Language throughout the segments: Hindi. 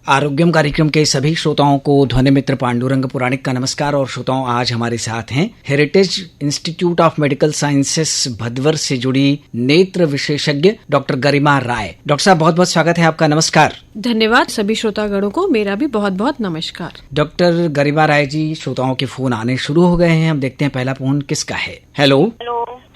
आरोग्यम कार्यक्रम के सभी श्रोताओं को ध्वनि मित्र पांडुरंग पुराणिक का नमस्कार। और श्रोताओं, आज हमारे साथ हैं heritage institute of medical sciences Bhadwar से जुड़ी नेत्र विशेषज्ञ डॉक्टर गरिमा राय। डॉक्टर साहब, बहुत बहुत स्वागत है आपका। नमस्कार। धन्यवाद सभी श्रोतागणों को, मेरा भी बहुत बहुत नमस्कार। डॉक्टर गरिमा राय जी, श्रोताओं के फोन आने शुरू हो गए हैं। हम देखते हैं पहला फोन किसका है। हेलो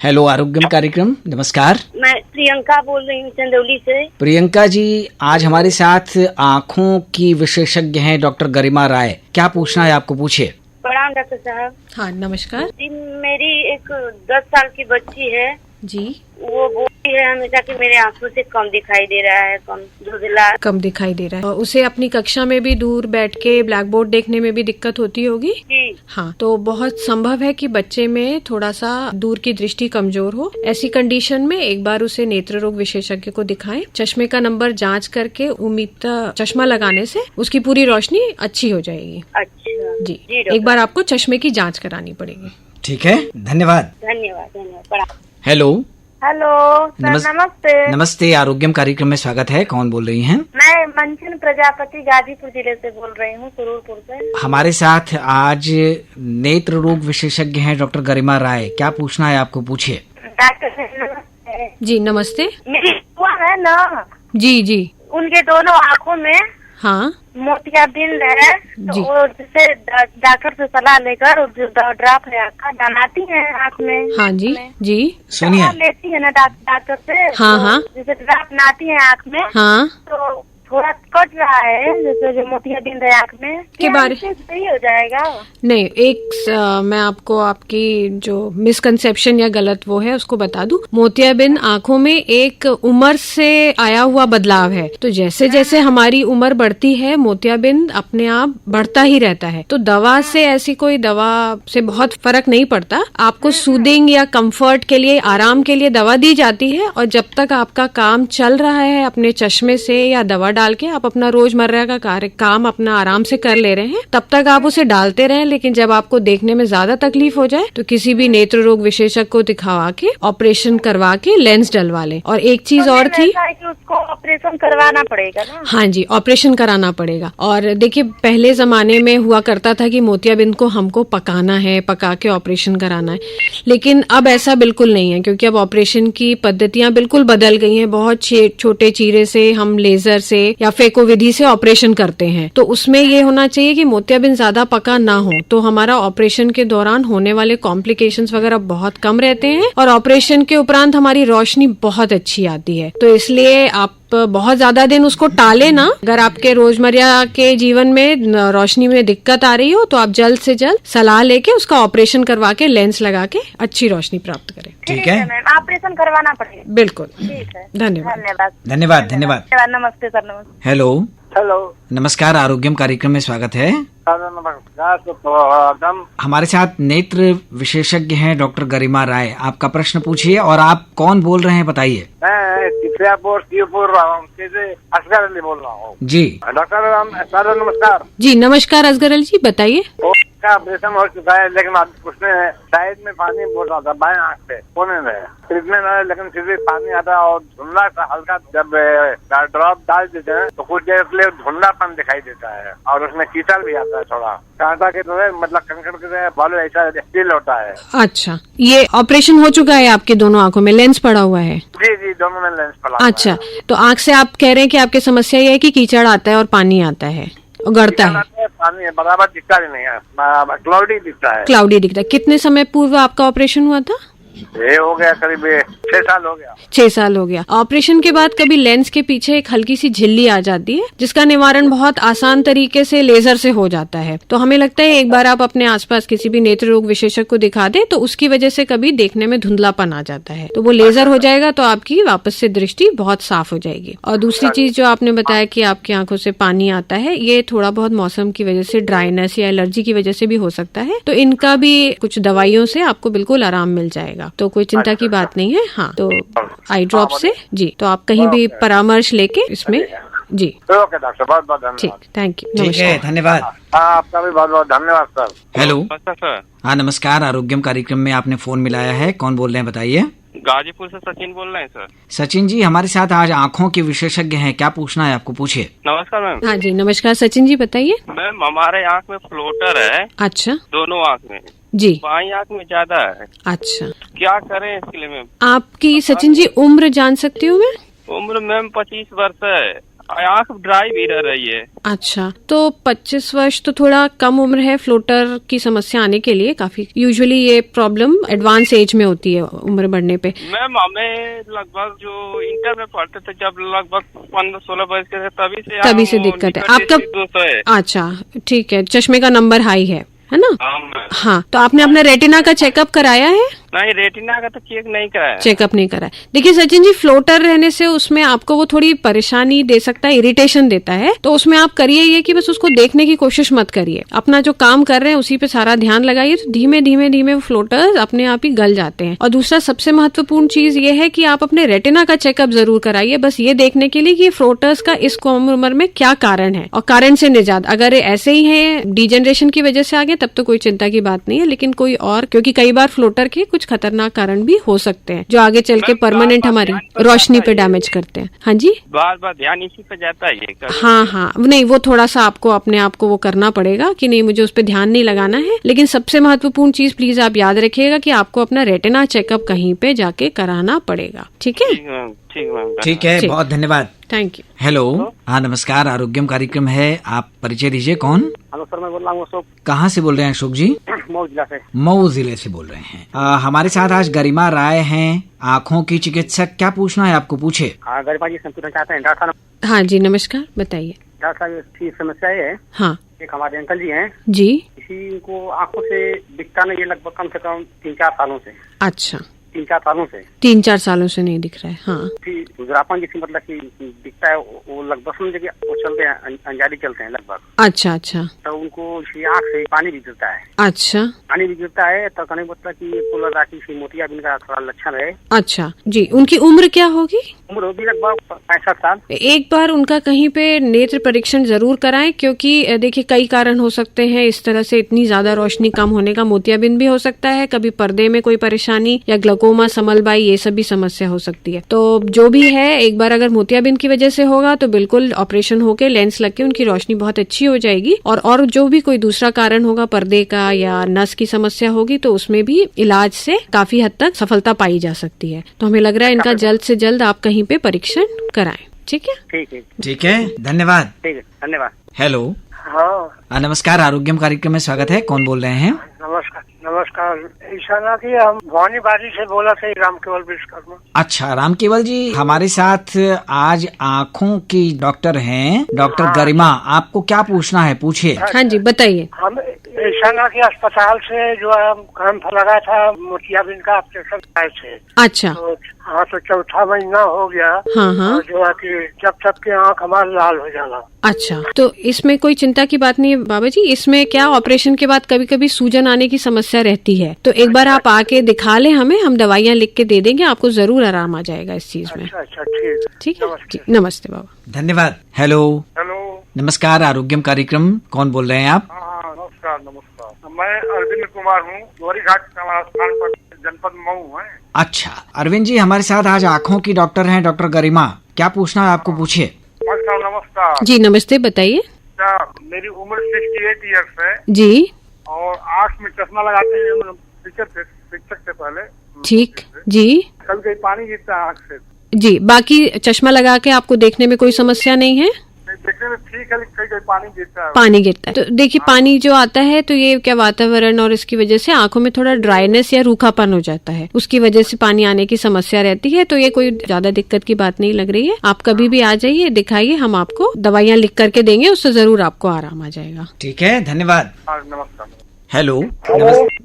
हेलो, आरोग्यम कार्यक्रम, नमस्कार। मैं प्रियंका बोल रही हूँ चंदौली से। प्रियंका जी, आज हमारे साथ आँखों की विशेषज्ञ हैं डॉक्टर गरिमा राय। क्या पूछना है आपको, पूछिए। प्रणाम डॉक्टर साहब। हाँ नमस्कार जी, मेरी एक 10 साल की बच्ची है जी। वो बोलती है हमेशा कि मेरे आंखों से कम दिखाई दे रहा है, कम दिखाई दे रहा है। उसे अपनी कक्षा में भी दूर बैठ के ब्लैक बोर्ड देखने में भी दिक्कत होती होगी जी। हाँ, तो बहुत संभव है कि बच्चे में थोड़ा सा दूर की दृष्टि कमजोर हो। ऐसी कंडीशन में एक बार उसे नेत्र रोग विशेषज्ञ को दिखाएं। चश्मे का नंबर जांच करके उम्मीद चश्मा लगाने से उसकी पूरी रोशनी अच्छी हो जाएगी। अच्छा जी, एक बार आपको चश्मे की जाँच करानी पड़ेगी। ठीक है, धन्यवाद। धन्यवाद। हेलो सर, नमस्ते। नमस्ते, आरोग्यम कार्यक्रम में स्वागत है। कौन बोल रही हैं? मैं मंचन प्रजापति गाजीपुर जिले से बोल रही हूँ, सुरूरपुर से। हमारे साथ आज नेत्र रोग विशेषज्ञ हैं डॉक्टर गरिमा राय। क्या पूछना है आपको, पूछिए। डॉक्टर नमस्ते। जी नमस्ते। मेरी बुआ है ना जी, उनके दोनों आँखों में हाँ मोतियाबिंद है, तो वो जिससे डॉक्टर से सलाह लेकर जो ड्रॉप है आँख बनाती है आँख में। हाँ जी सुनिए। लेती है ना डॉक्टर से। हाँ जैसे ड्रॉप बनाती है आँख में, हाँ, तो थोड़ा कट रहा है, जैसे जो मोतियाबिंद है आँख में। के बारे सही हो जाएगा? नहीं, मैं आपको आपकी जो मिसकंसेप्शन या गलत वो है उसको बता दूं। मोतियाबिंद आँखों में एक उम्र से आया हुआ बदलाव है। तो जैसे जैसे हमारी उम्र बढ़ती है मोतियाबिंद अपने आप बढ़ता ही रहता है। तो दवा से ऐसी कोई दवा से बहुत फर्क नहीं पड़ता। आपको सूदिंग या कंफर्ट के लिए, आराम के लिए दवा दी जाती है। और जब तक आपका काम चल रहा है अपने चश्मे से या दवा डाल के आप अपना रोजमर्रा का काम अपना आराम से कर ले रहे हैं, तब तक आप उसे डालते रहें। लेकिन जब आपको देखने में ज्यादा तकलीफ हो जाए तो किसी भी नेत्र रोग विशेषज्ञ को दिखावा के ऑपरेशन करवा के लेंस डलवा ले। और एक चीज और थी कि उसको ऑपरेशन करवाना पड़ेगा ना? हाँ जी, ऑपरेशन कराना पड़ेगा। और देखिए, पहले जमाने में हुआ करता था कि मोतियाबिंद को हमको पकाना है, पका के ऑपरेशन कराना है। लेकिन अब ऐसा बिल्कुल नहीं है, क्योंकि अब ऑपरेशन की पद्धतियां बिल्कुल बदल गई हैं। बहुत छोटे चीरे से हम लेजर से या फेको विधि से ऑपरेशन करते हैं। तो उसमें ये होना चाहिए कि मोतियाबिंद ज्यादा पका ना हो, तो हमारा ऑपरेशन के दौरान होने वाले कॉम्प्लिकेशंस वगैरह बहुत कम रहते हैं। और ऑपरेशन के उपरांत हमारी रोशनी बहुत अच्छी आती है। तो इसलिए आप बहुत ज्यादा दिन उसको टाले ना। अगर आपके रोजमर्रा के जीवन में रोशनी में दिक्कत आ रही हो तो आप जल्द से जल्द सलाह लेके उसका ऑपरेशन करवा के लेंस लगा के अच्छी रोशनी प्राप्त करें। ठीक है मैम, ऑपरेशन करवाना पड़ेगा। बिल्कुल, ठीक है। धन्यवाद। धन्यवाद। नमस्ते सर। नमस्ते। हेलो, नमस्कार, आरोग्यम कार्यक्रम में स्वागत है। हमारे साथ नेत्र विशेषज्ञ हैं डॉक्टर गरिमा राय। आपका प्रश्न पूछिए। और आप कौन बोल रहे हैं, बताइए। असगर अली बोल रहा हूँ जी। डॉक्टर नमस्कार। जी नमस्कार असगर अली जी, बताइए। का ऑपरेशन हो चुका है, लेकिन उसने साइड में पानी बोल रहा था, बाएं आँख पे कोने में ट्रीटमेंट है, लेकिन फिर भी पानी आता है और धुंधला सा हल्का। जब ड्रॉप डाल देते हैं तो कुछ देर के लिए धुंधलापन दिखाई देता है और उसमें कीचड़ भी आता है, थोड़ा कांटा के तरह, मतलब कंकड़ की तरह बालू ऐसा स्टील होता है। अच्छा, ये ऑपरेशन हो चुका है आपके दोनों आंखों में, लेंस पड़ा हुआ है? जी, दोनों में लेंस पड़ा। अच्छा, तो आँख से आप कह रहे हैं कि आपकी समस्या ये है कि कीचड़ आता है और पानी आता है और गड़ता है। पानी है, बराबर दिखता ही नहीं है, क्लाउडी दिखता है। क्लाउडी दिखता है। कितने समय पूर्व आपका ऑपरेशन हुआ था? ये हो गया करीब 6 साल हो गया। 6 साल हो गया। ऑपरेशन के बाद कभी लेंस के पीछे एक हल्की सी झिल्ली आ जाती है, जिसका निवारण बहुत आसान तरीके से लेजर से हो जाता है। तो हमें लगता है एक बार आप अपने आसपास किसी भी नेत्र रोग विशेषज्ञ को दिखा दें तो उसकी वजह से कभी देखने में धुंधलापन आ जाता है, तो वो लेजर हो जाएगा तो आपकी वापस से दृष्टि बहुत साफ हो जाएगी। और दूसरी चीज जो आपने बताया कि आपकी आंखों से पानी आता है, ये थोड़ा बहुत मौसम की वजह से, ड्राइनेस या एलर्जी की वजह से भी हो सकता है। तो इनका भी कुछ दवाइयों से आपको बिल्कुल आराम मिल जाएगा, तो कोई चिंता की बात नहीं है। हाँ, तो आई ड्रॉप से जी, तो आप कहीं भी परामर्श लेके इसमें जी। ओके डॉक्टर, बहुत बहुत धन्यवाद। ठीक, थैंक यू। ठीक है, धन्यवाद। आपका भी बहुत बहुत धन्यवाद सर। Hello, sir. हाँ नमस्कार, आरोग्यम कार्यक्रम में आपने फोन मिलाया है। कौन बोल रहे हैं, बताइए। गाजीपुर से सचिन बोल रहे हैं सर। सचिन जी हमारे साथ आज आँखों के विशेषज्ञ हैं, क्या पूछना है आपको, पूछिए। नमस्कार मैम। हाँ जी नमस्कार सचिन जी बताइए। मैम हमारे आँख में फ्लोटर है। अच्छा। दोनों आँख में जी। बाई आँख में ज्यादा है। अच्छा। क्या करें इसके लिए मैम? आपकी सचिन जी उम्र जान सकती हूँ मैं? उम्र मैम 25 वर्ष है। आँख ड्राई भी रह रही है। अच्छा, तो 25 वर्ष तो थोड़ा कम उम्र है फ्लोटर की समस्या आने के लिए। काफी यूजुअली ये प्रॉब्लम एडवांस एज में होती है, उम्र बढ़ने पे। मैम हमें लगभग जो इंटर में पढ़ते थे जब लगभग 15-16 वर्ष के थे तभी से दिक्कत है आपका। अच्छा ठीक है, चश्मे का नंबर हाई है ना? हाँ, तो आपने अपना रेटिना का चेकअप कराया है? नहीं, रेटिना का तो चेक नहीं कराया। चेकअप नहीं कराया। देखिए सचिन जी, फ्लोटर रहने से उसमें आपको वो थोड़ी परेशानी दे सकता है, इरिटेशन देता है। तो उसमें आप करिए ये कि बस उसको देखने की कोशिश मत करिए, अपना जो काम कर रहे हैं उसी पे सारा ध्यान लगाइए। तो धीमे धीमे धीमे वो फ्लोटर्स अपने आप ही गल जाते हैं। और दूसरा सबसे महत्वपूर्ण चीज ये है कि आप अपने रेटिना का चेकअप जरूर कराइए, बस ये देखने के लिए कि फ्लोटर्स का इस उम्र में क्या कारण है और कारण से निजात। अगर ऐसे ही है डिजेनरेशन की वजह से आगे, तब तो कोई चिंता की बात नहीं है। लेकिन कोई और, क्योंकि कई बार फ्लोटर के कुछ खतरनाक कारण भी हो सकते हैं जो आगे चल के परमानेंट हमारी रोशनी पे डैमेज करते हैं। हाँ जी, बार बार ध्यान इसी पे जाता है। हाँ, नहीं वो थोड़ा सा आपको अपने आप को वो करना पड़ेगा कि नहीं मुझे उस पर ध्यान नहीं लगाना है। लेकिन सबसे महत्वपूर्ण चीज प्लीज आप याद रखिएगा कि आपको अपना रेटिना चेकअप कहीं पे जाके कराना पड़ेगा। ठीक है? ठीक है, बहुत धन्यवाद, थैंक यू। हेलो, हाँ नमस्कार, आरोग्यम कार्यक्रम है, आप परिचय दीजिए। कौन? हेलो सर, मैं बोल रहा हूँ अशोक। कहाँ से बोल रहे हैं अशोक जी? मऊ जिला से। मऊ जिले से बोल रहे हैं। हमारे साथ आज गरिमा राय हैं, आँखों की चिकित्सक। क्या पूछना है आपको, पूछे। गरिमा जी संतुलन चाहते हैं डॉक्टर साहब। हाँ जी नमस्कार, बताइए। डॉक्टर साहब इसकी समस्या ये है। हाँ एक हमारे अंकल जी हैं जी। किसी को आंखों से दिखता नहीं है, लगभग कम से कम 3-4 सालों से। अच्छा, 3-4 सालों से 3-4 सालों से नहीं दिख रहा है। हाँ, खुजरापन जैसी मतलब कि दिखता है, वो लगभग समझ कि वो चलते हैं, अंजारी चलते हैं लगभग। अच्छा अच्छा। तो उनको आँख से पानी भी गिरता है। अच्छा, पानी भी गिरता है तो कहने मतलब कि ये कुल राखी मोतियाबिंद का थोड़ा लक्षण है। अच्छा जी। उनकी उम्र क्या होगी? उम्र होगी लगभग 65 साल। एक बार उनका कहीं पे नेत्र परीक्षण जरूर कराएं, क्योंकि देखिए कई कारण हो सकते हैं इस तरह से इतनी ज्यादा रोशनी कम होने का। मोतियाबिंद भी हो सकता है, कभी पर्दे में कोई परेशानी, या ग्लूकोमा, समलबाई, ये सब भी समस्या हो सकती है। तो जो भी है, एक बार अगर मोतियाबिंद की वजह से होगा तो बिल्कुल ऑपरेशन होके लेंस लग के उनकी रोशनी बहुत अच्छी हो जाएगी। और जो भी कोई दूसरा कारण होगा, पर्दे का या नस की समस्या होगी, तो उसमें भी इलाज से काफी हद तक सफलता पाई जा सकती है। तो हमें लग रहा है इनका जल्द से जल्द आप कहीं पे परीक्षण कराएं। ठीक है? ठीक है, धन्यवाद। ठीक है, धन्यवाद। हेलो, हाँ नमस्कार, आरोग्यम कार्यक्रम में स्वागत है। कौन बोल रहे हैं? नमस्कार, ईशाना की हम भवानी बाजी से बोला थे, राम केवल विश्वकर्मा। अच्छा, राम केवल जी हमारे साथ आज आँखों की डॉक्टर हैं, डॉक्टर गरिमा। आपको क्या पूछना है, पूछिए। हाँ जी बताइए। हम ईशाना के अस्पताल से जो है कैंप लगा था मोतियाबिंद का ऑपरेशन आए थे। अच्छा। हाँ, तो 4था महीना हो गया। हाँ। जो है कि जब के आँख हमारा लाल हो जाला। अच्छा, तो इसमें कोई चिंता की बात नहीं है बाबा जी। इसमें क्या, ऑपरेशन के बाद कभी कभी सूजन आने की समस्या रहती है, तो एक बार आप आके दिखा लें हमें, हम दवाइयाँ लिख के दे देंगे, आपको जरूर आराम आ जाएगा इस चीज में। अच्छा, ठीक है जी, नमस्ते बाबा। धन्यवाद। हेलो, हेलो, नमस्कार, आरोग्यम कार्यक्रम, कौन बोल रहे हैं आप? नमस्कार, मैं अरविंद कुमार हूँ, गौरी घाट स्थान पर, जनपद मऊ है। अच्छा, अरविंद जी हमारे साथ आज आँखों की डॉक्टर हैं, डॉक्टर गरिमा। क्या पूछना है आपको, पूछिए। नमस्कार जी नमस्ते, बताइए। मेरी उम्र 68 ईयर्स है जी। और आँख में चश्मा लगाते हैं शिक्षक से पहले। ठीक जी। कभी कभी पानी गिरता है आँख से। जी, बाकी चश्मा लगा के आपको देखने में कोई समस्या नहीं है? देखने में ठीक है, कहीं कहीं पानी गिरता है। पानी गिरता है, तो देखिए पानी जो आता है तो ये क्या वातावरण और इसकी वजह से आंखों में थोड़ा ड्राइनेस या रूखापन हो जाता है, उसकी वजह से पानी आने की समस्या रहती है। तो ये कोई ज्यादा दिक्कत की बात नहीं लग रही है। आप कभी भी आ जाइए, दिखाइए, हम आपको दवाइयाँ लिख करके देंगे, उससे जरूर आपको आराम आ जाएगा। ठीक है, धन्यवाद। नमस्कार। हेलो,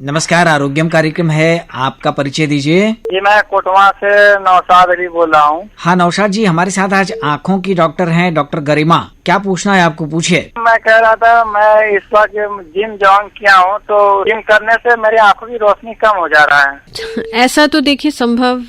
नमस्कार, आरोग्यम कार्यक्रम है, आपका परिचय दीजिए। जी, मैं कोटवा से नौशाद अली बोल रहा हूँ। हाँ नौशाद जी, हमारे साथ आज आँखों की डॉक्टर हैं, डॉक्टर गरिमा। क्या पूछना है आपको, पूछिए। मैं कह रहा था, मैं इस वक्त जिम ज्वाइन किया हूँ, तो जिम करने से मेरी आंखों की रोशनी कम हो जा रहा है। ऐसा तो देखिए संभव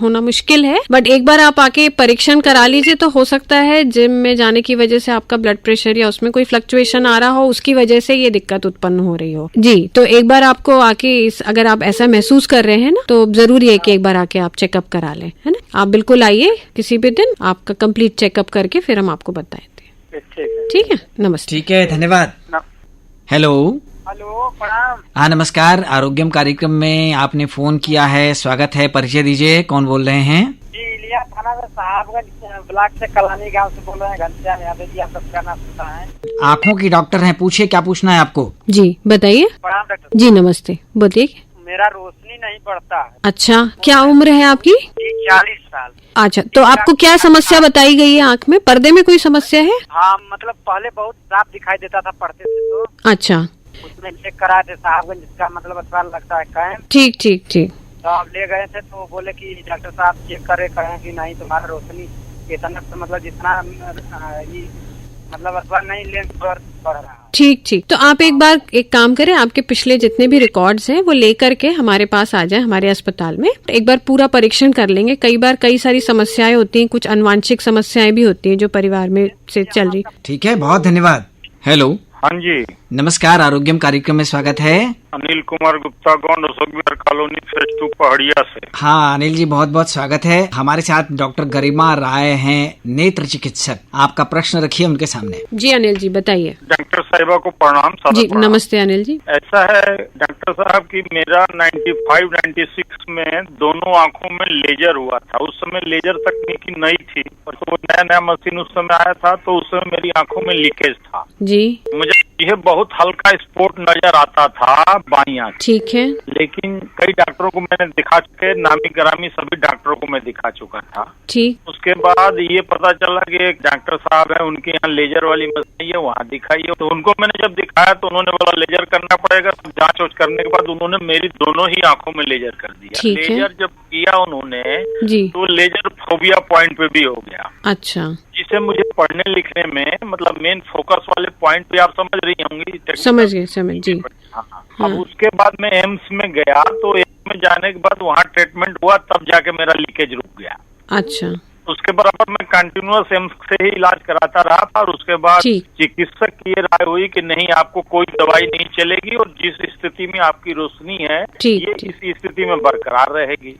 होना मुश्किल है, बट एक बार आप आके परीक्षण करा लीजिए, तो हो सकता है जिम में जाने की वजह से आपका ब्लड प्रेशर या उसमें कोई फ्लक्चुएशन आ रहा हो, उसकी वजह से ये दिक्कत उत्पन्न हो रही हो। जी, तो एक बार आपको आके अगर आप ऐसा महसूस कर रहे हैं ना, तो जरूरी है कि एक बार आके आप चेकअप करा लें, है ना। आप बिल्कुल आइए किसी भी दिन, आपका कंप्लीट चेकअप करके फिर हम आपको बताएंगे। ठीक है, नमस्ते। ठीक है, धन्यवाद। हेलो। हेलो, प्रणाम। हाँ, नमस्कार। आरोग्यम कार्यक्रम में आपने फोन किया है, स्वागत है। परिचय दीजिए, कौन बोल रहे हैं? जी, इलिया थाना में साहबगंज ब्लॉक से कलानी गांव से बोल रहे हैं, घनश्याम यादव जी। आप सबका नाम सुना है? आँखों की डॉक्टर हैं, पूछिए क्या पूछना है आपको। जी बताइए। प्रणाम डॉक्टर जी नमस्ते, बताइए। मेरा रोशनी नहीं पड़ता है। अच्छा, क्या उम्र है आपकी? 40 साल। अच्छा, तो आपको क्या समस्या बताई गई है? आँख में पर्दे में कोई समस्या है? हाँ, मतलब पहले बहुत साफ दिखाई देता था पढ़ते थे, तो अच्छा, उसमें चेक कराए थे साहबगंज, जिसका मतलब अच्छा लगता है कैंप। ठीक ठीक ठीक। तो आप ले गए थे, तो बोले कि डॉक्टर साहब चेक करे, कहें कि नहीं तुम्हारा रोशनी इतना, मतलब जितना मतलब अथवा नहीं लेंस पर बढ़ रहा है। ठीक ठीक। तो आप एक बार एक काम करें, आपके पिछले जितने भी रिकॉर्ड्स हैं वो लेकर के हमारे पास आ जाए, हमारे अस्पताल में एक बार पूरा परीक्षण कर लेंगे। कई बार कई सारी समस्याएं होती हैं, कुछ अनुवांशिक समस्याएं भी होती हैं जो परिवार में से चल रही। ठीक है, बहुत धन्यवाद। हेलो। हाँ जी, नमस्कार, आरोग्यम कार्यक्रम में स्वागत है। अनिल कुमार गुप्ता, गौंड अशोक विहार कॉलोनी, फेज 2, पहाड़िया से। हाँ अनिल जी, बहुत बहुत स्वागत है। हमारे साथ डॉक्टर गरिमा राय हैं, नेत्र चिकित्सक। आपका प्रश्न रखिए उनके सामने। जी अनिल जी बताइए। डॉक्टर साहिबा को प्रणाम। जी नमस्ते अनिल जी। ऐसा है डॉक्टर साहब कि मेरा 95-96 में दोनों आंखों में लेजर हुआ था। उस समय लेजर तकनीकी नई थी और तो नया मशीन उस समय आया था, तो उस समय मेरी आंखों में लीकेज था जी। मुझे यह बहुत हल्का स्पॉट नजर आता था बाईं आंख। ठीक है। लेकिन कई डॉक्टरों को मैंने दिखा चुके, नामी ग्रामी सभी डॉक्टरों को मैं दिखा चुका था। ठीक। उसके बाद ये पता चला कि एक डॉक्टर साहब है, उनके यहाँ लेजर वाली मशीन है, वहाँ दिखाइए। तो उनको मैंने जब दिखाया तो उन्होंने बोला लेजर करना पड़ेगा। तो जांच वाच करने के बाद उन्होंने मेरी दोनों ही आंखों में लेजर कर दिया। लेजर जब किया उन्होंने जी, तो लेजर फोबिया पॉइंट पे भी हो गया। अच्छा। जिसे मुझे पढ़ने लिखने में मतलब मेन फोकस वाले पॉइंट पे, आप समझ रही होंगी। समझ गए, समझ जी। हाँ। अब उसके बाद मैं एम्स में गया, तो एम्स में जाने के बाद वहाँ ट्रीटमेंट हुआ, तब जाके मेरा लीकेज रुक गया। अच्छा। उसके बराबर मैं कंटिन्यूअस एम्स से ही इलाज कराता रहा और उसके बाद चिकित्सक की ये राय हुई कि नहीं, आपको कोई दवाई नहीं चलेगी और जिस स्थिति में आपकी रोशनी है ये इसी स्थिति में बरकरार रहेगी।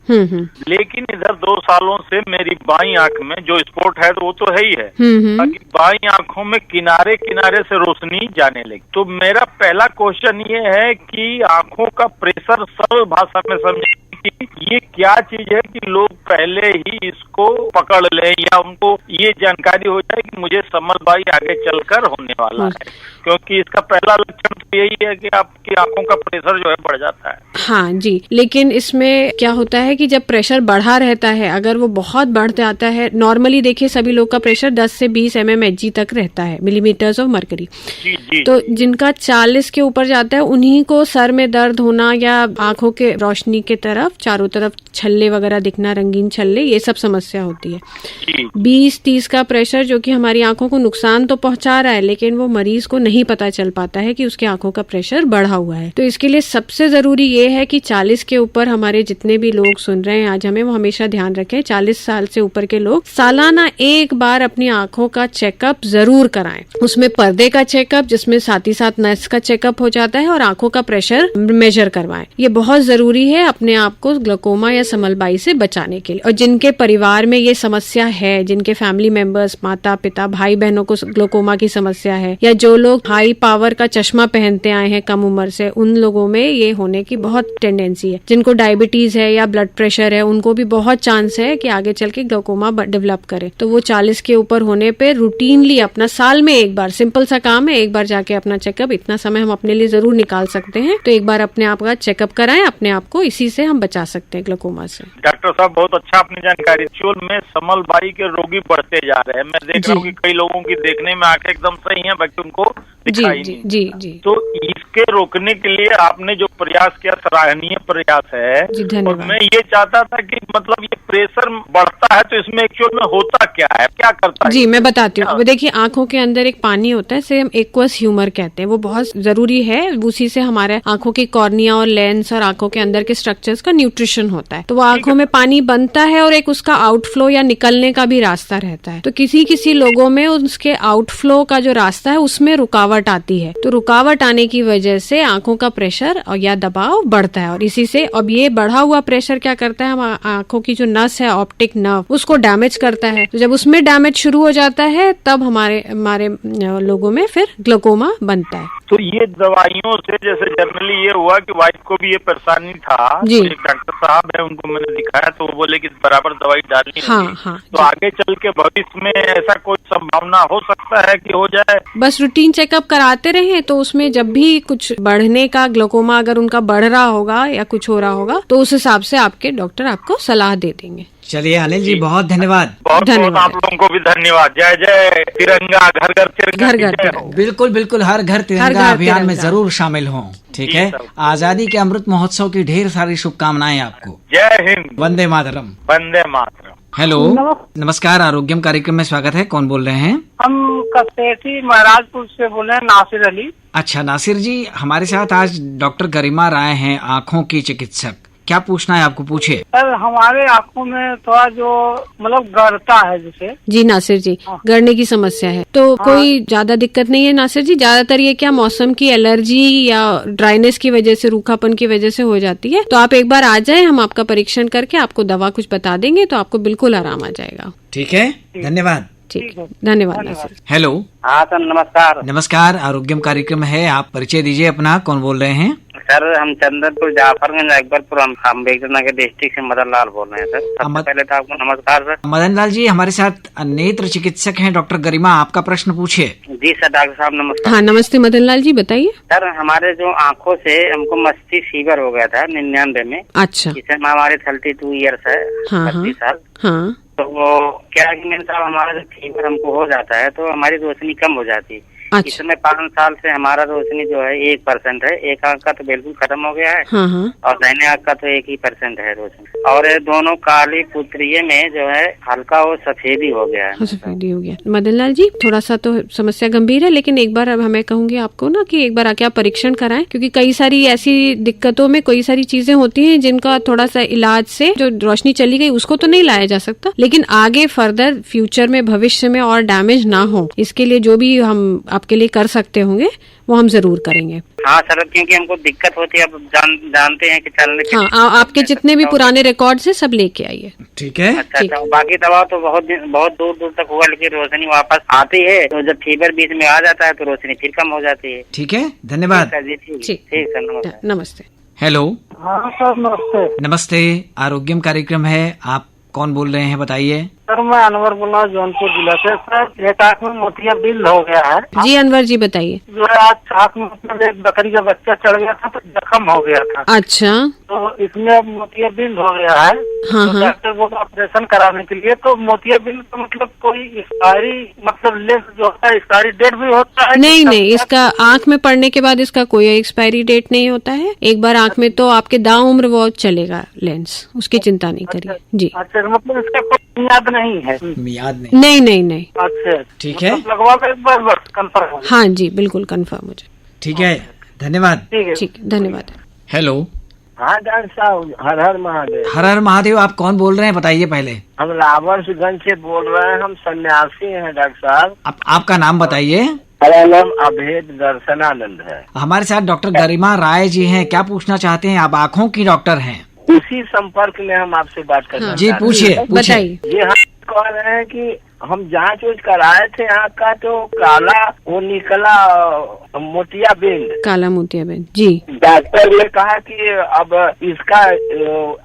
लेकिन इधर 2 सालों से मेरी बाईं आंख में जो स्पॉट है तो वो तो है ही है, बाकी बाईं आंखों में किनारे किनारे से रोशनी जाने लगी। तो मेरा पहला क्वेश्चन ये है कि आंखों का प्रेशर सरल भाषा में समझे कि ये क्या चीज है कि लोग पहले ही इसको पकड़ ले या उनको ये जानकारी हो जाए कि मुझे समलबाई आगे चलकर होने वाला है, क्योंकि इसका पहला लक्षण तो यही है कि आपकी आंखों का प्रेशर जो है बढ़ जाता है। हाँ जी, लेकिन इसमें क्या होता है कि जब प्रेशर बढ़ा रहता है, अगर वो बहुत बढ़ जाता है, नॉर्मली देखिए सभी लोग का प्रेशर 10 से 20 mmHg तक रहता है, मिलीमीटर्स ऑफ मरकरी। तो जिनका 40 के ऊपर जाता है उन्हीं को सर में दर्द होना या आंखों के रोशनी के तरफ चारों तरफ छल्ले वगैरह दिखना, रंगीन छल्ले, ये सब समस्या होती है। 20-30 का प्रेशर जो कि हमारी आंखों को नुकसान तो पहुंचा रहा है, लेकिन वो मरीज को नहीं पता चल पाता है कि उसकी आंखों का प्रेशर बढ़ा हुआ है। तो इसके लिए सबसे जरूरी ये है कि 40 के ऊपर हमारे जितने भी लोग सुन रहे हैं आज हमें, वो हमेशा ध्यान रखें, 40 साल से ऊपर के लोग सालाना एक बार अपनी आंखों का चेकअप जरूर कराएं। उसमें पर्दे का चेकअप, जिसमें साथ ही साथ नस का चेकअप हो जाता है, और आंखों का प्रेशर मेजर करवाएं। ये बहुत जरूरी है अपने आप को ग्लूकोमा या समलबाई से बचाने के लिए। और जिनके परिवार में ये समस्या है, जिनके फैमिली मेंबर्स, माता पिता, भाई बहनों को ग्लूकोमा की समस्या है, या जो लोग हाई पावर का चश्मा पहनते आए हैं कम उम्र से, उन लोगों में ये होने की बहुत टेंडेंसी है। जिनको डायबिटीज है या ब्लड प्रेशर है, उनको भी बहुत चांस है कि आगे चल के ग्लूकोमा डेवलप करे। तो वो 40 के ऊपर होने पे रूटीनली अपना साल में एक बार, सिंपल सा काम है, एक बार जाके अपना चेकअप, इतना समय हम अपने लिए जरूर निकाल सकते हैं, तो एक बार अपने आप का चेकअप कराएं, अपने आप को इसी से हम बचा सकते हैं ग्लूकोमा से। डॉक्टर साहब बहुत अच्छा आपने जानकारी। एक्चुअल में समलबाई के रोगी बढ़ते जा रहे हैं। मैं देख रहा हूँ कि कई लोगों की देखने में आंखें एकदम सही हैं, बाकी उनको जी दिखाई जी नहीं जी देता। जी तो इसके रोकने के लिए आपने जो प्रयास किया सराहनीय प्रयास है। जी, और धन्यवाद। मैं ये चाहता था कि मतलब ये प्रेशर बढ़ता है तो इसमें एक्चुअल में होता क्या है, क्या करता है? जी मैं बताती हूँ। अब देखिए आंखों के अंदर एक पानी होता है, इसे हम एक्वस ह्यूमर कहते हैं, वो बहुत जरूरी है। उसी से हमारे आंखों की कॉर्निया और लेंस और आंखों के अंदर के स्ट्रक्चर्स का न्यूट्रिशन होता है। तो वो आंखों में पानी बनता है और एक उसका आउटफ्लो या निकलने का भी रास्ता रहता है। तो किसी किसी लोगों में उसके आउटफ्लो का जो रास्ता है उसमें रुकावट आती है। तो रुकावट आने की वजह से आंखों का प्रेशर और या दबाव बढ़ता है, और इसी से अब ये बढ़ा हुआ प्रेशर क्या करता है, हम आंखों की जो नस है ऑप्टिक नर्व उसको डैमेज करता है। तो जब उसमें डैमेज शुरू हो जाता है तब हमारे लोगों में फिर ग्लूकोमा बनता है। तो ये दवाइयों से जैसे जनरली ये हुआ कि वाइफ को भी ये परेशानी था, जी। तो एक डॉक्टर साहब है उनको मैंने दिखाया तो वो बोले कि बराबर दवाई डालनी हाँ, होगी। हाँ, तो जी। आगे चल के भविष्य में ऐसा कोई संभावना हो सकता है कि हो जाए? बस रूटीन चेकअप कराते रहे तो उसमें जब भी कुछ बढ़ने का ग्लूकोमा अगर उनका बढ़ रहा होगा या कुछ हो रहा होगा तो उस हिसाब से आपके डॉक्टर आपको सलाह दे देंगे। चलिए अनिल जी बहुत धन्यवाद। बहुत बहुत धन्यवाद। आप लोगों को भी धन्यवाद। जय जय तिरंगा, घर घर तिरंगा घर की घर जय हो। तिरंगा। बिल्कुल बिल्कुल, हर घर तिरंगा घर अभियान में तिरंगा। जरूर शामिल हों। ठीक जी, है, सब। आजादी के अमृत महोत्सव की ढेर सारी शुभकामनाएं आपको। जय हिंद, वंदे मातरम। वंदे मातरम। हेलो, नमस्कार, आरोग्यम कार्यक्रम में स्वागत है। कौन बोल रहे हैं? हम कसेठी महाराजपुर से बोल रहे हैं, नासिर अली। अच्छा नासिर जी, हमारे साथ आज डॉक्टर गरिमा राय हैं, आँखों की चिकित्सक। क्या पूछना है आपको, पूछिए। सर हमारे आंखों में थोड़ा जो मतलब गड़ता है जैसे। जी नासिर जी, गड़ने की समस्या है तो कोई ज्यादा दिक्कत नहीं है नासिर जी। ज्यादातर ये क्या मौसम की एलर्जी या ड्राइनेस की वजह से, रूखापन की वजह से हो जाती है। तो आप एक बार आ जाएं, हम आपका परीक्षण करके आपको दवा कुछ बता देंगे तो आपको बिल्कुल आराम आ जाएगा। ठीक है, धन्यवाद। ठीक है, धन्यवाद नासिर। हेलो, हाँ सर नमस्कार। नमस्कार, आरोग्यम कार्यक्रम है, आप परिचय दीजिए अपना। कौन बोल रहे हैं? सर हम चंदनपुर जाफरगंज अकबरपुर हम बेगूसराय डिस्ट्रिक्ट से मदन लाल बोल रहे हैं सर। सबसे पहले तो आपको नमस्कार सर। मदन लाल जी हमारे साथ नेत्र चिकित्सक हैं डॉक्टर गरिमा, आपका प्रश्न पूछिए। जी सर डॉक्टर साहब नमस्कार। हाँ नमस्ते मदन लाल जी, बताइए। सर हमारे जो आंखों से हमको मस्ती फीवर हो गया था 99 में। अच्छा, इस समय हमारे 32 ईयर्स है, हाँ, 32 साल। हाँ तो वो क्या है कि मेरे साहब हमारा जो फीवर हमको हो जाता है तो हमारी रोशनी कम हो जाती है। अच्छा। इस समय 5 साल से हमारा रोशनी जो है 1% है। एक आंख का तो बिल्कुल खत्म हो गया है हाँ हाँ और दाहिने आंख का तो 1% है रोशनी। और ये दोनों काली पुत्रिये में जो है हल्का वो सफेदी हो गया है। हाँ, सफेदी हो गया। मदन लाल जी थोड़ा सा तो समस्या गंभीर है, लेकिन एक बार अब हमें कहूंगी आपको ना कि एक बार आके आप परीक्षण कराएं, क्योंकि कई सारी ऐसी दिक्कतों में कई सारी चीजें होती हैं जिनका थोड़ा सा इलाज से जो रोशनी चली गई उसको तो नहीं लाया जा सकता, लेकिन आगे फर्दर फ्यूचर में भविष्य में और डैमेज ना हो इसके लिए जो भी हम आपके लिए कर सकते होंगे वो हम जरूर करेंगे। हाँ सर, क्योंकि हमको दिक्कत होती है, अब जानते हैं कि चलने के। हाँ, आपके जितने भी पुराने रिकॉर्ड्स हैं सब लेके आइए। ठीक है, अच्छा, बाकी दवा तो बहुत दूर दूर तक हुआ, लेकिन रोशनी वापस आती है। तो जब फीवर बीच में आ जाता है तो रोशनी फिर कम हो जाती है। ठीक है, धन्यवाद। ठीक सर नमस्कार। नमस्ते। हेलो, हाँ सर नमस्ते। नमस्ते, आरोग्यम कार्यक्रम है, आप कौन बोल रहे हैं बताइए। सर मैं अनवर बोल रहा हूँ जौनपुर जिला से। सर एक आँख में मोतियाबिंद हो गया है। जी अनवर जी बताइए। जो है आज आँख में मतलब एक बकरी का बच्चा चढ़ गया था तो जख्म हो गया था। अच्छा, तो इसमें अब मोतियाबिंद हो गया है। हाँ, तो हाँ। डॉक्टर बोला ऑपरेशन कराने के लिए। तो मोतियाबिंद का मतलब कोई एक्सपायरी मतलब लेंस जो होता है एक्सपायरी डेट भी होता है? नहीं नहीं, इसका आंख में पड़ने के बाद इसका कोई एक्सपायरी डेट नहीं होता है। एक बार आंख में तो आपके दाउम्र वो चलेगा लेंस, उसकी चिंता नहीं करिए। जी अच्छा, मतलब इसका कोई याद नहीं है? याद नहीं। नहीं नहीं नहीं। अच्छा ठीक है। मतलब लगवा कर एक बार बस कंफर्म हो। हाँ जी बिल्कुल कंफर्म हो जाए। ठीक है, धन्यवाद। ठीक है। ठीक, धन्यवाद। हेलो, हाँ डॉक्टर साहब, हर हर महादेव। हर हर महादेव, आप कौन बोल रहे हैं बताइए पहले। हम रावणगंज से बोल रहे हैं, हम सन्यासी हैं डॉक्टर साहब। आपका नाम बताइए। मेरा नाम अभेद दर्शनानंद है। हमारे साथ डॉक्टर गरिमा राय जी हैं, क्या पूछना चाहते हैं? आप आँखों की डॉक्टर हैं। उसी संपर्क में हम आपसे बात करना हाँ। जी चाहते पूछिए, हैं। पूछिए। बताइए। ये हम कह रहे हैं कि हम जांच उच कराए थे आँख का, तो काला वो निकला मोतियाबिंद। काला मोतियाबिंद, जी। डॉक्टर ने कहा कि अब इसका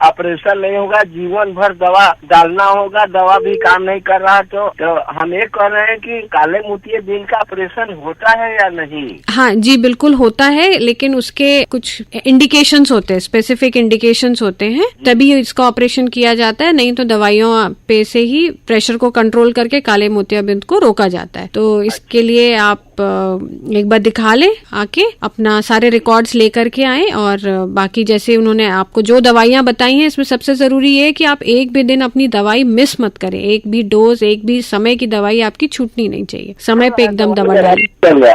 ऑपरेशन नहीं होगा, जीवन भर दवा डालना होगा, दवा भी काम नहीं कर रहा। तो हम ये कह रहे हैं कि काले मोतियाबिंद का ऑपरेशन होता है या नहीं? हाँ जी बिल्कुल होता है, लेकिन उसके कुछ इंडिकेशंस होते हैं, स्पेसिफिक इंडिकेशंस होते हैं, तभी इसका ऑपरेशन किया जाता है। नहीं तो दवाइयों पे से ही प्रेशर को कंट्रोल करके करके काले मोतियाबिंद को रोका जाता है। तो इसके लिए आप एक बार दिखा ले आके, अपना सारे रिकॉर्ड्स लेकर के आए, और बाकी जैसे उन्होंने आपको जो दवाइयां बताई हैं, इसमें सबसे जरूरी ये है कि आप एक भी दिन अपनी दवाई मिस मत करें। एक भी डोज, एक भी समय की दवाई आपकी छूटनी नहीं चाहिए। समय पे एकदम दवा डालिए।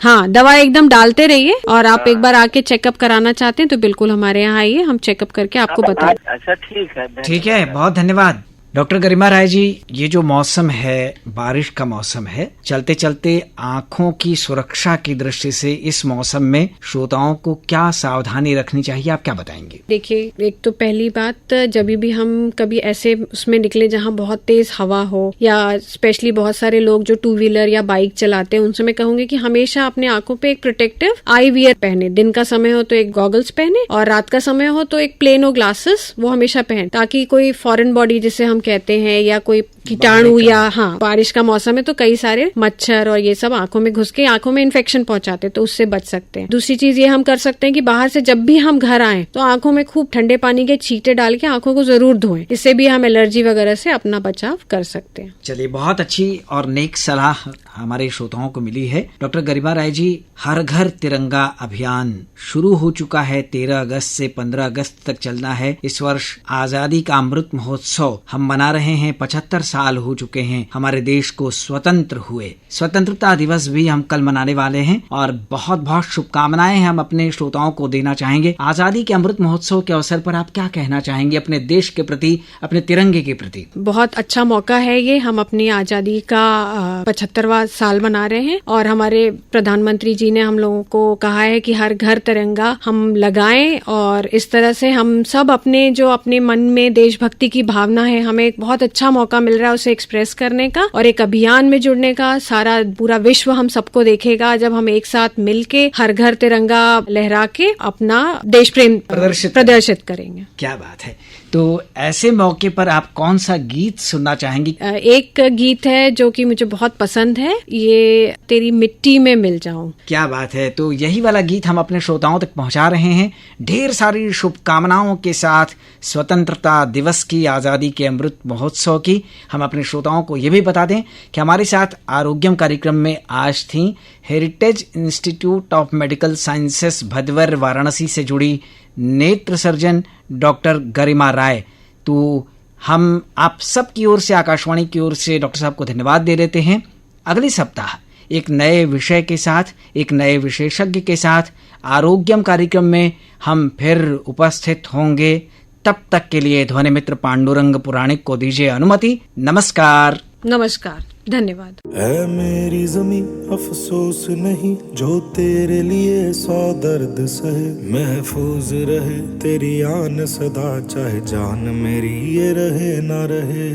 हाँ, दवा एकदम डालते रहिए। और आप एक बार आके चेकअप कराना चाहते हैं तो बिल्कुल हमारे यहाँ आइए, हम चेकअप करके आपको बताएं। अच्छा, ठीक है। ठीक है, बहुत धन्यवाद डॉक्टर गरिमा राय जी। ये जो मौसम है, बारिश का मौसम है, चलते चलते आंखों की सुरक्षा की दृष्टि से इस मौसम में श्रोताओं को क्या सावधानी रखनी चाहिए, आप क्या बताएंगे? देखिए, एक तो पहली बात, जब भी हम कभी ऐसे उसमें निकले जहाँ बहुत तेज हवा हो, या स्पेशली बहुत सारे लोग जो 2 व्हीलर या बाइक चलाते हैं, उनसे मैं कहूंगी कि हमेशा अपने आंखों पे एक प्रोटेक्टिव आई वियर पहने। दिन का समय हो तो एक गॉगल्स पहने, और रात का समय हो तो एक प्लेनो ग्लासेस वो हमेशा पहने, ताकि कोई फॉरेन बॉडी जिसे हम कहते हैं, या कोई कीटाणु, या हाँ, बारिश का मौसम है तो कई सारे मच्छर और ये सब आंखों में घुस के आंखों में इन्फेक्शन पहुंचाते हैं, तो उससे बच सकते हैं। दूसरी चीज ये हम कर सकते हैं कि बाहर से जब भी हम घर आए तो आंखों में खूब ठंडे पानी के छींटे डाल के आंखों को जरूर धोएं। इससे भी हम एलर्जी वगैरह से अपना बचाव कर सकते हैं। चलिए, बहुत अच्छी और नेक सलाह हमारे श्रोताओं को मिली है। डॉक्टर गरिमा राय जी, हर घर तिरंगा अभियान शुरू हो चुका है। 13 अगस्त से 15 अगस्त तक चलना है। इस वर्ष आजादी का अमृत महोत्सव हम मना रहे हैं। 75 साल हो चुके हैं हमारे देश को स्वतंत्र हुए। स्वतंत्रता दिवस भी हम कल मनाने वाले हैं, और बहुत बहुत शुभकामनाएं हम अपने श्रोताओं को देना चाहेंगे। आजादी के अमृत महोत्सव के अवसर पर आप क्या कहना चाहेंगे अपने देश के प्रति, अपने तिरंगे के प्रति? बहुत अच्छा मौका है ये, हम अपनी आजादी का 75वां साल मना रहे हैं, और हमारे प्रधानमंत्री जी ने हम लोगों को कहा है कि हर घर तिरंगा हम लगाएं, और इस तरह से हम सब अपने जो अपने मन में देशभक्ति की भावना है, हमें एक बहुत अच्छा मौका मिल रहा है उसे एक्सप्रेस करने का, और एक अभियान में जुड़ने का। सारा पूरा विश्व हम सबको देखेगा जब हम एक साथ मिलके हर घर तिरंगा लहरा के अपना देश प्रेम प्रदर्शित करेंगे। क्या बात है। तो ऐसे मौके पर आप कौन सा गीत सुनना चाहेंगी? एक गीत है जो कि मुझे बहुत पसंद है, ये तेरी मिट्टी में मिल जाऊं। क्या बात है। तो यही वाला गीत हम अपने श्रोताओं तक पहुंचा रहे हैं, ढेर सारी शुभकामनाओं के साथ स्वतंत्रता दिवस की, आजादी के अमृत महोत्सव की। हम अपने श्रोताओं को ये भी बता दें कि हमारे साथ आरोग्यम कार्यक्रम में आज थी heritage institute of medical sciences Bhadwar Varanasi से जुड़ी नेत्र सर्जन डॉक्टर गरिमा राय। तो हम आप सब की ओर से, आकाशवाणी की ओर से डॉक्टर साहब को धन्यवाद दे देते हैं। अगले सप्ताह एक नए विषय के साथ, एक नए विशेषज्ञ के साथ आरोग्यम कार्यक्रम में हम फिर उपस्थित होंगे। तब तक के लिए ध्वनि मित्र पांडुरंग पुराणिक को दीजिए अनुमति। नमस्कार। नमस्कार, धन्यवाद। ऐ मेरी ज़मीं अफसोस नहीं, जो तेरे लिए 100 दर्द सहे। महफूज रहे तेरी आन सदा, चाहे जान मेरी ये रहे ना रहे।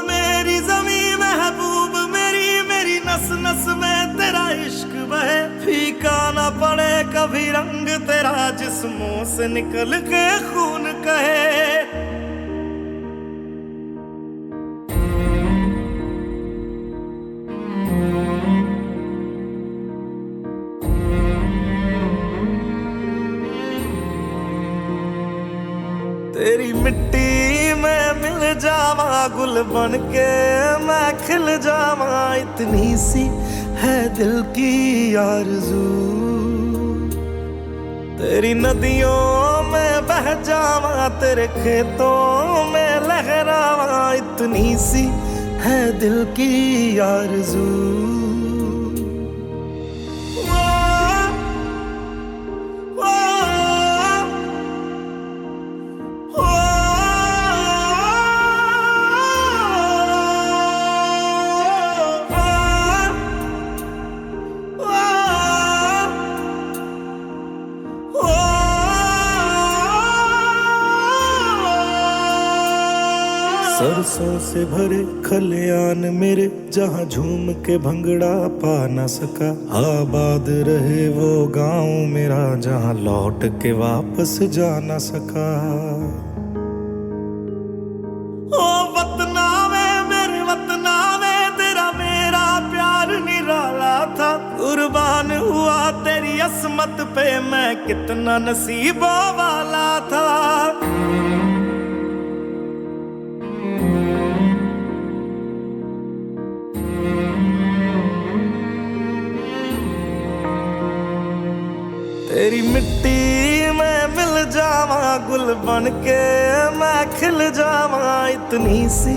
मेरी ज़मीं महबूब मेरी, मेरी नस नस में तेरा इश्क बहे। फीका ना पड़े कभी रंग तेरा, जिस्मों से निकल के खून कहे। तेरी मिट्टी में मिल जावा, गुल बन के मैं खिल जावा। इतनी सी है दिल की आरज़ू, तेरी नदियों में बह जावा, तेरे खेतों में लहरावा। इतनी सी है दिल की आरज़ू। सरसों से भरे खलियान मेरे, जहाँ झूम के भंगड़ा पा न सका। आबाद रहे वो गांव मेरा, जहाँ लौट के वापस जा न सका। ओ वतना में मेरे वतना में, तेरा मेरा प्यार निराला था। कुर्बान हुआ तेरी असमत पे, मैं कितना नसीबों वाला था। फूल बन के मैं खिल जावा, इतनी सी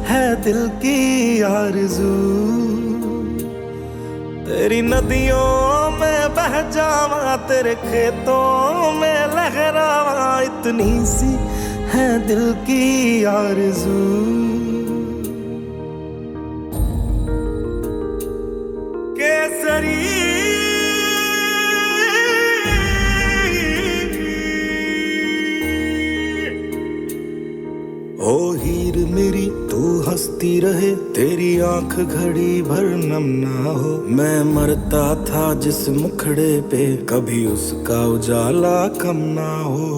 है दिल की आरज़ू। तेरी नदियों में बह जावा, तेरे खेतों में लहरावा, इतनी सी है दिल की आरज़ू। केसरी ओ हीर मेरी तू हंसती रहे, तेरी आंख घड़ी भर नम ना हो। मैं मरता था जिस मुखड़े पे, कभी उसका उजाला कम ना हो।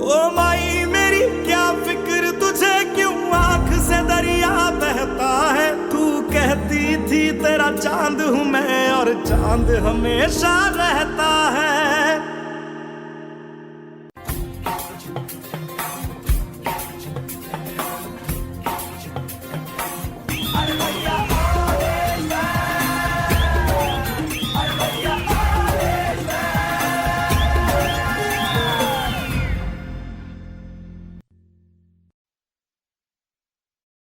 ओ माई मेरी क्या फिक्र तुझे, क्यों आंख से दरिया बहता है। तू कहती थी तेरा चांद हूँ मैं, और चांद हमेशा रहता है।